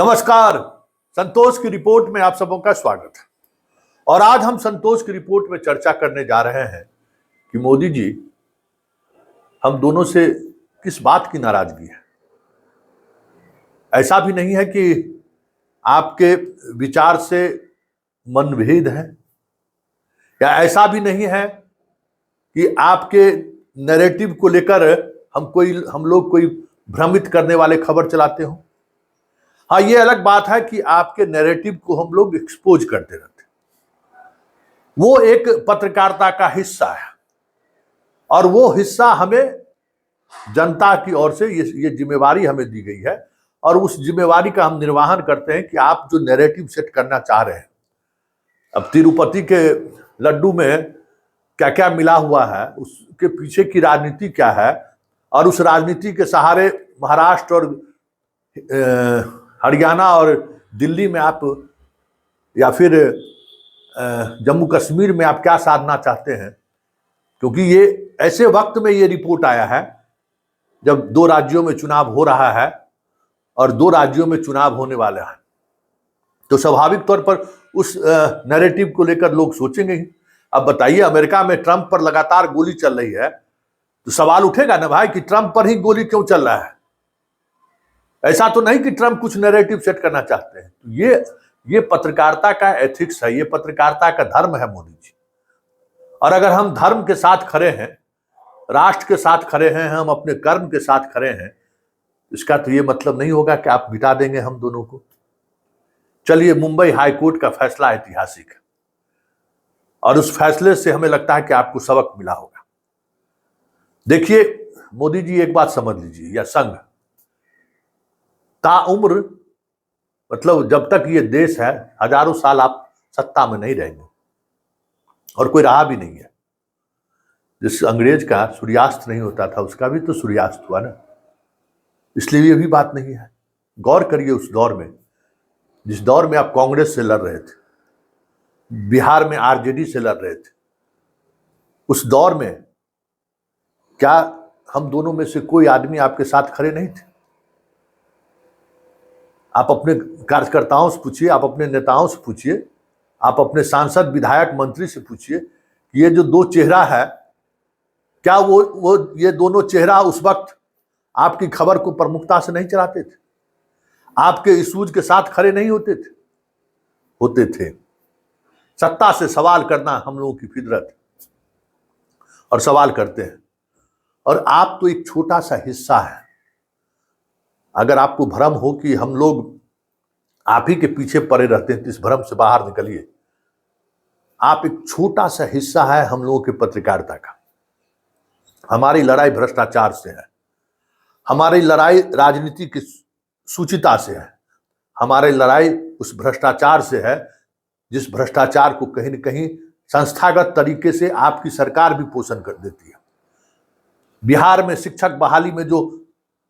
नमस्कार। संतोष की रिपोर्ट में आप सबों का स्वागत है। और आज हम संतोष की रिपोर्ट में चर्चा करने जा रहे हैं कि मोदी जी, हम दोनों से किस बात की नाराजगी है। ऐसा भी नहीं है कि आपके विचार से मनभेद है, या ऐसा भी नहीं है कि आपके नैरेटिव को लेकर हम लोग कोई भ्रमित करने वाले खबर चलाते हो। हाँ, ये अलग बात है कि आपके नैरेटिव को हम लोग एक्सपोज करते रहते हैं। वो एक पत्रकारिता का हिस्सा है और वो हिस्सा हमें जनता की ओर से ये जिम्मेवारी हमें दी गई है और उस जिम्मेवारी का हम निर्वहन करते हैं कि आप जो नैरेटिव सेट करना चाह रहे हैं। अब तिरुपति के लड्डू में क्या क्या मिला हुआ है, उसके पीछे की राजनीति क्या है, और उस राजनीति के सहारे महाराष्ट्र और हरियाणा और दिल्ली में आप या फिर जम्मू कश्मीर में आप क्या साधना चाहते हैं। क्योंकि ये ऐसे वक्त में ये रिपोर्ट आया है जब दो राज्यों में चुनाव हो रहा है और दो राज्यों में चुनाव होने वाला है, तो स्वाभाविक तौर पर उस नैरेटिव को लेकर लोग सोचेंगे ही। अब बताइए, अमेरिका में ट्रंप पर लगातार गोली चल रही है तो सवाल उठेगा ना भाई कि ट्रंप पर ही गोली क्यों चल रहा है। ऐसा तो नहीं कि ट्रंप कुछ नैरेटिव सेट करना चाहते हैं। तो ये पत्रकारिता का एथिक्स है, ये पत्रकारिता का धर्म है मोदी जी। और अगर हम धर्म के साथ खड़े हैं, राष्ट्र के साथ खड़े हैं, हम अपने कर्म के साथ खड़े हैं, इसका तो ये मतलब नहीं होगा कि आप मिटा देंगे हम दोनों को। चलिए, मुंबई हाई कोर्ट का फैसला ऐतिहासिक है और उस फैसले से हमें लगता है कि आपको सबक मिला होगा। देखिए मोदी जी, एक बात समझ लीजिए, या संघ ताउम्र, मतलब जब तक ये देश है, हजारों साल आप सत्ता में नहीं रहेंगे और कोई रहा भी नहीं है। जिस अंग्रेज का सूर्यास्त नहीं होता था, उसका भी तो सूर्यास्त हुआ ना। इसलिए ये भी बात नहीं है। गौर करिए, उस दौर में, जिस दौर में आप कांग्रेस से लड़ रहे थे, बिहार में आरजेडी से लड़ रहे थे, उस दौर में क्या हम दोनों में से कोई आदमी आपके साथ खड़े नहीं थे? आप अपने कार्यकर्ताओं से पूछिए, आप अपने नेताओं से पूछिए, आप अपने सांसद, विधायक, मंत्री से पूछिए कि ये जो दो चेहरा है, क्या वो ये दोनों चेहरा उस वक्त आपकी खबर को प्रमुखता से नहीं चलाते थे? आपके इशूज के साथ खड़े नहीं होते थे? होते थे। सत्ता से सवाल करना हम लोगों की फितरत, और सवाल करते हैं। और आप तो एक छोटा सा हिस्सा है। अगर आपको भ्रम हो कि हम लोग आप ही के पीछे पड़े रहते हैं, तो इस भ्रम से बाहर निकलिए। आप एक छोटा सा हिस्सा है हम लोगों की पत्रकारिता का। हमारी लड़ाई भ्रष्टाचार से है, हमारी लड़ाई राजनीति की सूचिता से है, हमारी लड़ाई उस भ्रष्टाचार से है जिस भ्रष्टाचार को कहीं न कहीं संस्थागत तरीके से आपकी सरकार भी पोषण कर देती है। बिहार में शिक्षक बहाली में जो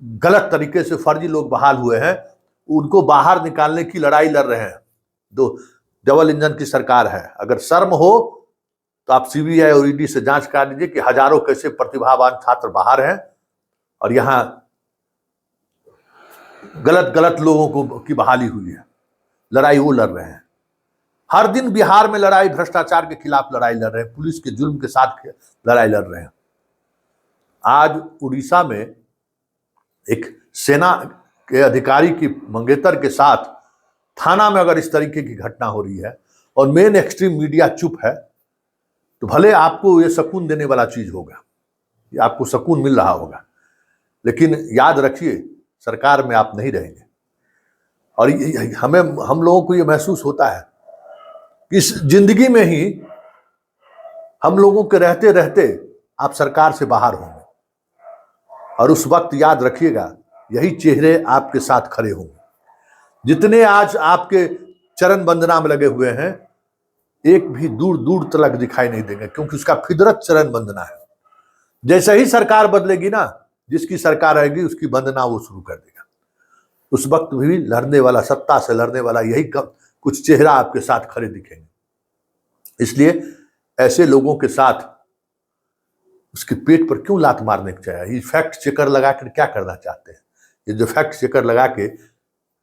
गलत तरीके से फर्जी लोग बहाल हुए हैं, उनको बाहर निकालने की लड़ाई लड़ रहे हैं। दो डबल इंजन की सरकार है। अगर शर्म हो तो आप सीबीआई और ईडी से जांच करा लीजिए कि हजारों कैसे प्रतिभावान छात्र बाहर हैं और यहां गलत लोगों की बहाली हुई है। लड़ाई वो लड़ रहे हैं। हर दिन बिहार में लड़ाई भ्रष्टाचार के खिलाफ लड़ाई लड़ रहे हैं, पुलिस के जुल्म के साथ लड़ाई लड़ रहे हैं। आज उड़ीसा में एक सेना के अधिकारी की मंगेतर के साथ थाना में अगर इस तरीके की घटना हो रही है और मेन एक्सट्रीम मीडिया चुप है, तो भले आपको ये सुकून देने वाला चीज होगा, ये आपको सुकून मिल रहा होगा, लेकिन याद रखिए, सरकार में आप नहीं रहेंगे। और हम लोगों को ये महसूस होता है कि इस जिंदगी में ही हम लोगों के रहते रहते आप सरकार से बाहर होंगे, और उस वक्त याद रखिएगा, यही चेहरे आपके साथ खड़े होंगे। जितने आज आपके चरण वंदना में लगे हुए हैं, एक भी दूर दूर तक दिखाई नहीं देंगे, क्योंकि उसका फितरत चरण वंदना है। जैसे ही सरकार बदलेगी ना, जिसकी सरकार आएगी उसकी वंदना वो शुरू कर देगा। उस वक्त भी लड़ने वाला, सत्ता से लड़ने वाला, यही कुछ चेहरा आपके साथ खड़े दिखेंगे। इसलिए ऐसे लोगों के साथ उसके पेट पर क्यों लात मारने को चाहिए? ये फैक्ट चेकर लगा कर क्या करना चाहते हैं? ये जो फैक्ट चेकर लगा के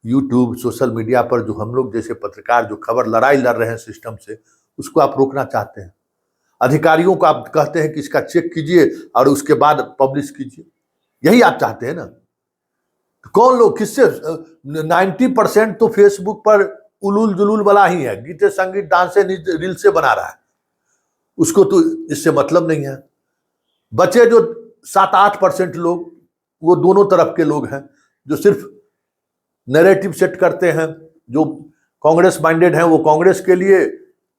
यूट्यूब, सोशल मीडिया पर जो हम लोग जैसे पत्रकार जो खबर लड़ाई लड़ रहे हैं सिस्टम से, उसको आप रोकना चाहते हैं। अधिकारियों को आप कहते हैं कि इसका चेक कीजिए और उसके बाद पब्लिश कीजिए, यही आप चाहते हैं ना। तो कौन लोग किससे 90% तो फेसबुक पर उलूल जुलूल वाला ही है, गीते संगीत डांसे रील से बना रहा है, उसको तो इससे मतलब नहीं है। बचे जो 7-8% लोग, वो दोनों तरफ के लोग हैं, जो सिर्फ नैरेटिव सेट करते हैं। जो कांग्रेस माइंडेड हैं वो कांग्रेस के लिए,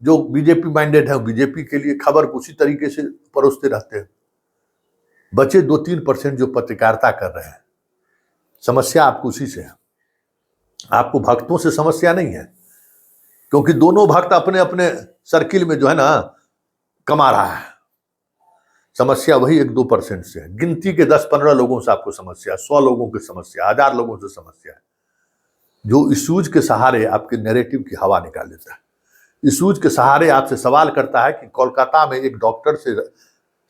जो बीजेपी माइंडेड है बीजेपी के लिए खबर को उसी तरीके से परोसते रहते हैं। बचे 2-3% जो पत्रकारिता कर रहे हैं, समस्या आपको उसी से है। आपको भक्तों से समस्या नहीं है, क्योंकि दोनों भक्त अपने अपने सर्किल में जो है ना कमा रहा है। समस्या वही 1-2% से है। गिनती के 10-15 लोगों से आपको समस्या, 100 लोगों की समस्या, 1000 लोगों से समस्या है, जो इश्यूज के सहारे आपके नैरेटिव की हवा निकाल देता है। इश्यूज के सहारे आपसे सवाल करता है कि कोलकाता में एक डॉक्टर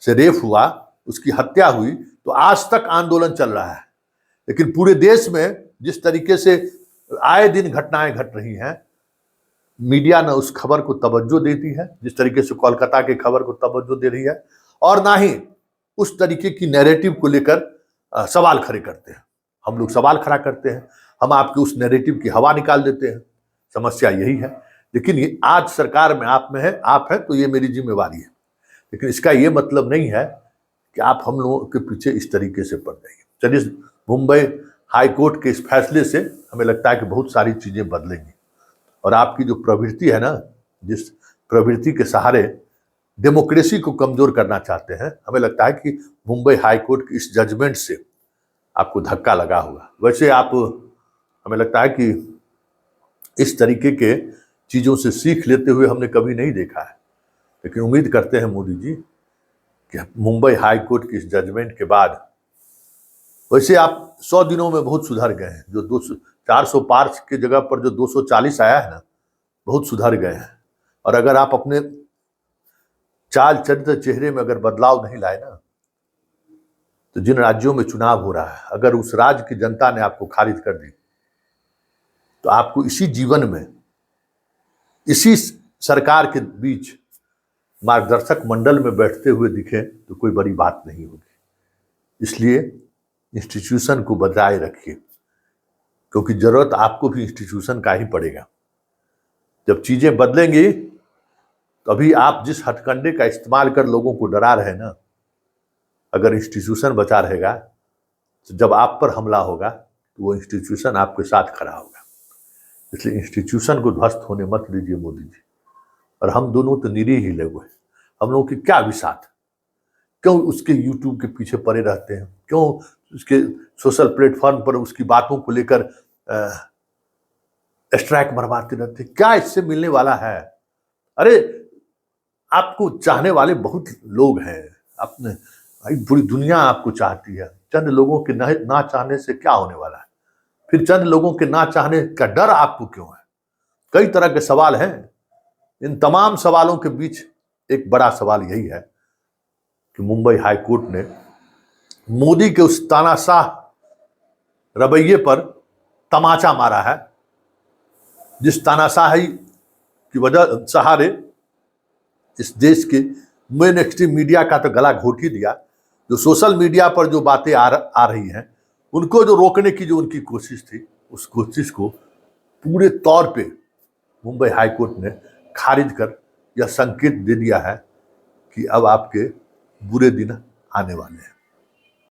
से रेप हुआ, उसकी हत्या हुई, तो आज तक आंदोलन चल रहा है। लेकिन पूरे देश में जिस तरीके से आए दिन घटनाएं घट रही हैं, मीडिया न उस खबर को तवज्जो देती है जिस तरीके से कोलकाता के खबर को तवज्जो दे रही है, और ना ही उस तरीके की नैरेटिव को लेकर सवाल खड़े करते हैं। हम लोग सवाल खड़ा करते हैं, हम आपके उस नैरेटिव की हवा निकाल देते हैं। समस्या यही है। लेकिन ये आज सरकार में आप में है, आप हैं तो ये मेरी जिम्मेवारी है। लेकिन इसका ये मतलब नहीं है कि आप हम लोगों के पीछे इस तरीके से पड़ जाइए। चलिए, मुंबई हाई कोर्ट के इस फैसले से हमें लगता है कि बहुत सारी चीजें बदलेंगी, और आपकी जो प्रवृत्ति है ना, जिस प्रवृत्ति के सहारे डेमोक्रेसी को कमजोर करना चाहते हैं, हमें लगता है कि मुंबई हाई कोर्ट के इस जजमेंट से आपको धक्का लगा होगा। वैसे आप, हमें लगता है कि इस तरीके के चीजों से सीख लेते हुए हमने कभी नहीं देखा है। लेकिन उम्मीद करते हैं मोदी जी कि मुंबई हाई कोर्ट के इस जजमेंट के बाद, वैसे आप 100 दिनों में बहुत सुधर गए हैं। जो 400 पार के जगह पर जो 240 आया है ना, बहुत सुधर गए हैं। और अगर आप अपने चाल चरित्र चेहरे में अगर बदलाव नहीं लाए ना, तो जिन राज्यों में चुनाव हो रहा है, अगर उस राज्य की जनता ने आपको खारिज कर दी, तो आपको इसी जीवन में, इसी सरकार के बीच मार्गदर्शक मंडल में बैठते हुए दिखे तो कोई बड़ी बात नहीं होगी। इसलिए इंस्टीट्यूशन को बचाए रखिए, क्योंकि जरूरत आपको भी इंस्टीट्यूशन का ही पड़ेगा। जब चीजें बदलेंगी, तो अभी आप जिस हथकंडे का इस्तेमाल कर लोगों को डरा रहे हैं ना, अगर इंस्टीट्यूशन बचा रहेगा, तो जब आप पर हमला होगा तो वो इंस्टीट्यूशन आपके साथ खड़ा होगा। इसलिए इंस्टीट्यूशन को ध्वस्त होने मत दीजिए मोदी जी। और हम दोनों तो निरीह ही लोग हैं, हम लोगों की क्या विसात, क्यों उसके यूट्यूब के पीछे पड़े रहते हैं, क्यों उसके सोशल प्लेटफॉर्म पर उसकी बातों को लेकर स्ट्राइक मरवाते रहते हैं। क्या इससे मिलने वाला है? अरे, आपको चाहने वाले बहुत लोग हैं, अपने भाई पूरी दुनिया आपको चाहती है। चंद लोगों के ना चाहने से क्या होने वाला है? फिर चंद लोगों के ना चाहने का डर आपको क्यों है? कई तरह के सवाल हैं। इन तमाम सवालों के बीच एक बड़ा सवाल यही है कि मुंबई हाई कोर्ट ने मोदी के उस तानाशाह रवैये पर तमाचा मारा है, जिस तानाशाही की वजह सहारे इस देश के मेन स्ट्रीम मीडिया का तो गला घोट ही दिया। जो सोशल मीडिया पर जो बातें आ रही हैं, उनको जो रोकने की जो उनकी कोशिश थी, उस कोशिश को पूरे तौर पे मुंबई हाई कोर्ट ने खारिज कर यह संकेत दे दिया है कि अब आपके बुरे दिन आने वाले हैं।